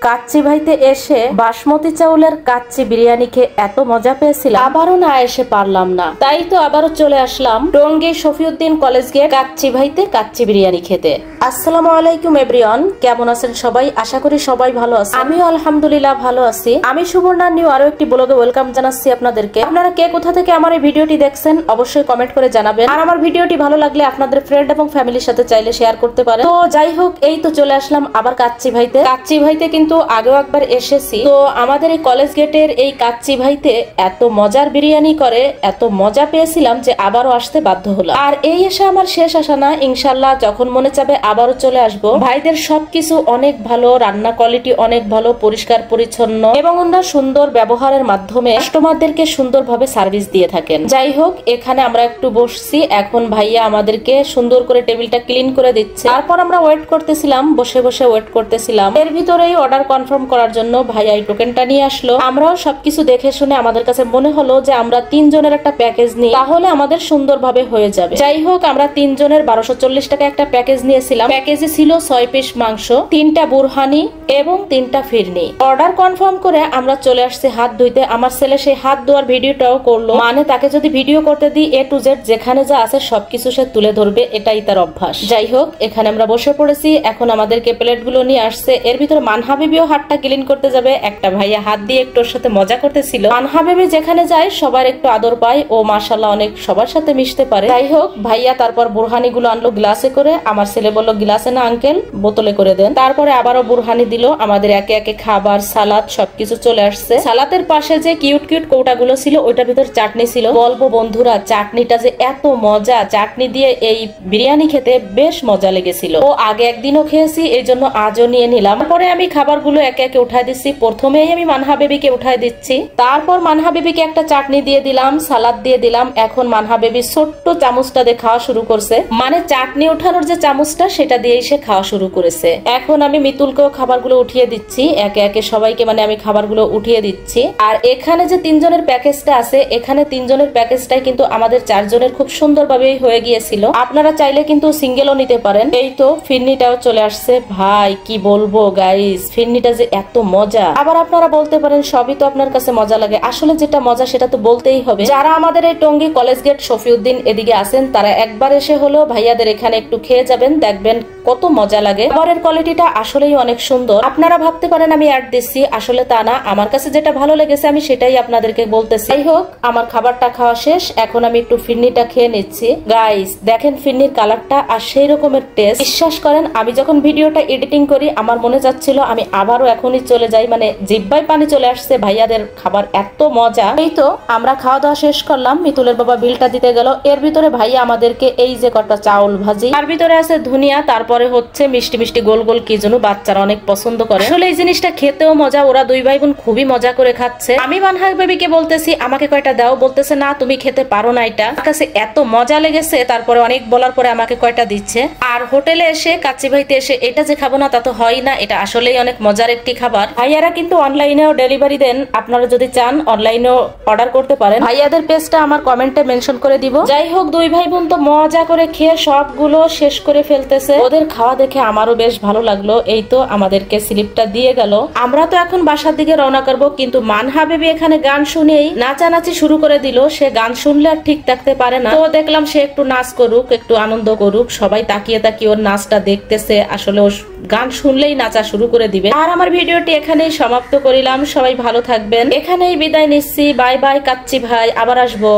কাচ্চি ভাইতে এসে বাসমতি চাউলের কাচ্চি বিরিয়ানি খেয়ে এত মজা পেয়েছিলাম, আবারও না এসে পারলাম না। তাই তো আবারও চলে আসলাম টঙ্গী শফিউদ্দিন কলেজ গেট কাচ্চি ভাইতে কাচ্চি বিরিয়ানি খেতে। আসসালামু আলাইকুম এভরিওয়ান, কেমন আছেন সবাই? আশা করি সবাই ভালো আছেন। আমিও আলহামদুলিল্লাহ ভালো আছি। আমি সুবর্ণা নিউ আরো একটি ব্লগে ওয়েলকাম জানাচ্ছি আপনাদেরকে। আপনারা কে কোথা থেকে আমার এই ভিডিওটি দেখছেন অবশ্যই কমেন্ট করে জানাবেন। আর আমার ভিডিওটি ভালো লাগলে আপনাদের ফ্রেন্ড এবং ফ্যামিলির সাথে চাইলে শেয়ার করতে পারেন। তো যাই হোক, এই তো চলে আসলাম আবার কাচ্চি ভাইতে। কাচ্চি ভাইতে কিন্তু আগেও একবার এসেছি। তো আমাদের এই কলেজ গেটের এই কাচ্চি ভাইতে এত মজার বিরিয়ানি করে, এত মজা পেয়েছিলাম যে আবারও আসতে বাধ্য হলাম। আর এই এসে আমার শেষ আসা না, ইনশাল্লাহ যখন মনে চাবে আবারও চলে আসবো। ভাইদের সবকিছু অনেক ভালো, রান্না কোয়ালিটি অনেক ভালো, পরিষ্কার পরিচ্ছন্ন এবং ওনারা সুন্দর ব্যবহারের মাধ্যমে কাস্টমারদেরকে সুন্দরভাবে সার্ভিস দিয়ে থাকেন। যাই হোক, এখানে আমরা একটু বসছি। এখন ভাইয়া আমাদেরকে সুন্দর করে টেবিলটা ক্লিন করে দিচ্ছে। তারপর আমরা ওয়েট করতেছিলাম, বসে বসে ওয়েট করতেছিলাম। এর ভিতরেই অর্ডার কনফার্ম করার জন্য ভাইয়া এই টোকেনটা নিয়ে আসলো। আমরাও সবকিছু দেখে শুনে আমাদের কাছে মনে হলো যে আমরা 3 জনের একটা প্যাকেজ নিই, তাহলে আমাদের সুন্দরভাবে হয়ে যাবে। যাই হোক, আমরা 3 জনের 1240 টাকা একটা প্যাকেজ নিয়েছিলাম। প্যাকেজে ছিল 6 পিস মাংস, 3টা বুরহানি এবং 3টা ফিরনি। অর্ডার কনফার্ম করে আমরা চলে আসছি হাত ধুইতে। আমার ছেলে সেই হাত ধোয়ার ভিডিওটাও করলো। মানে তাকে যদি ভিডিও করতে দিই A to Z যেখানে যা আছে সবকিছু সে তুলে ধরবে, এটাই তার অভ্যাস। যাই হোক, এখানে আমরা বসে পড়েছি। এখন আমাদেরকে প্লেট গুলো নিয়ে আসছে। এর ভিতরে মানহা বেবিও হাতটা ক্লিন করতে যাবে। একটা ভাইয়া হাত দিয়ে একটু ওর সাথে মজা করতেছিল। মানহা বেবি যেখানে যায় সবার একটু আদর পায়, ও মাশাআল্লাহ অনেক সবার সাথে মিশতে পারে। যাই হোক, ভাইয়া তারপর বুরহানি গুলো আনলো গ্লাসে করে। আমার ছেলে বললো গ্লাসে না আঙ্কেল, বোতলে করে দেন। তারপরে আবারও বুরহানি দিল। আমাদের একে একে খাবার, সালাদ সবকিছু চলে আসছে। সালাদের পাশে যে কিউট কিউট কৌটাগুলো ছিল ওইটার ভিতর চাটনি ছিল। বলবো বন্ধুরা, চাটনিটা যে এত মজা, চাটনি দিয়ে এই বিরিয়ানি খেতে বেশ মজা লেগেছিল। ও আগে একদিনও খেয়েছি, এই জন্য আজও নিয়ে নিলাম। পরে আমি খাবারগুলো একে একে উঠাই দিচ্ছি। প্রথমেই আমি মানহা বেবিকে উঠাই দিচ্ছি, তারপর মানহা বেবিকে একটা চাটনি দিয়ে দিলাম, সালাদ দিয়ে দিলাম। এখন মানহা বেবি ছোট্ট চামচটা দিয়ে খাওয়া শুরু করছে। মানে চাটনি উঠানোর যে চামচটা সেটা দিয়েই সে খাওয়া শুরু করেছে। এখন আমি মিতুলকেও খাবারগুলো উঠিয়ে দিচ্ছি। একে একে সবাইকে মানে আমি খাবারগুলো উঠিয়ে দিচ্ছি। আর এখানে যে 3 জনের প্যাকেজটা আছে, এখানে 3 জনের প্যাকেজটাই কিন্তু আমাদের 4 জনের খুব সুন্দরভাবেই হয়ে গিয়েছিল। আপনারা চাইলে কিন্তু সিঙ্গেলও নিতে পারেন। এই তো ফিরনিটাও চলে আসছে। ভাই কি বলবো গাইস, ফিরনিটা যে এত মজা। আবার আপনারা বলতে পারেন সবই তো আপনার কাছে মজা লাগে। আসলে যেটা মজা সেটা তো বলতেই হবে। যারা আমাদের এই টঙ্গী কলেজ গেট শফিউদ্দিন এদিকে আছেন তারা একবার এসে হলো ভাইয়াদের এখানে একটু খেয়ে যাবেন, দেখবেন কত মজা লাগে। খাবারের কোয়ালিটিটা আসলেই অনেক সুন্দর। আপনারা ভাবতে পারেন আমি অ্যাড দিচ্ছি, আসলে তা না। আমার কাছে যেটা ভালো লেগেছে আমি সেটাই আপনাদেরকে বলতেছি। যাই হোক, আমার খাবারটা খাওয়া শেষ। এখন আমি একটু ফিরনিটা খেয়ে নিচ্ছি। গাইস দেখেন ফিরনির কালারটা আর সেই রকমের টেস্ট। বিশ্বাস করেন, আমি যখন ভিডিওটা এডিটিং করি আমার মনে যাচ্ছিল আমি আবারও এখনই চলে যাই। মানে জিহ্বায় পানি চলে আসছে, ভাইয়াদের খাবার এত মজা। এই তো আমরা খাওয়া দাওয়া শেষ করলাম। মিতুলের বাবা বিলটা দিতে গেল। এর ভিতরে ভাইয়া আমাদেরকে এই যে কটা চাউল ভাজি, তার ভিতরে আছে ধনিয়া, তারপরে হচ্ছে মিষ্টি মিষ্টি গোল গোল কি যেন বাচ্চারা অনেক পছন্দ করে। আসলে এই জিনিসটা খেতেও মজা। ওরা 2 ভাই বোন খুবই মজা করে খাচ্ছে। আমি মানহা বেবিকে বলতেছি আমাকে কয়টা দাও, বলতেছে না তুমি খেতে পারো না এটা। আমার কাছে এত মজা লেগেছে, তারপরে অনেক বলার পরে আমাকে কয়টা দিচ্ছে। আর হোটেলে এসে কাচ্চি ভাইতে এসে এটা যে খাবো না তা তো হয় না, এটা আসলেই অনেক মজার একটি খাবার। ভাইয়ারা কিন্তু অনলাইনেও ডেলিভারি দেন, আপনারা যদি চান অনলাইনেও অর্ডার করতে পারেন। ভাইয়াদের পেজটা আমার কমেন্টে মেনশন করে দিব। যাই হোক, 2 ভাই বোন তো মজা করে খেয়ে সবগুলো শেষ করে ফেলতেছে। ওদের খাওয়া দেখে আমারও বেশ ভালো লাগলো। এই তো আমাদেরকে স্লিপটা দিয়ে গেল। আমরা তো এখন বাসার দিকে রওনা করব, কিন্তু মানহা বেবি এখানে গান শুনেই নাচানাচি শুরু করে দিল। সে গান শুনলে আর ঠিক থাকতে পারে না। তো দেখলাম সে একটু নাচ করুক, একটু আনন্দ করুক। সবাই তাকিয়ে তাকিয়ে ওর নাচটা দেখতেছে। আসলে ও গান শুনলেই নাচা শুরু করে দিবে। আর আমার ভিডিওটি এখানেই সমাপ্ত করিলাম। সবাই ভালো থাকবেন। এখানেই বিদায় নিচ্ছি। বাই বাই কাচ্চি ভাই, আবার আসবো।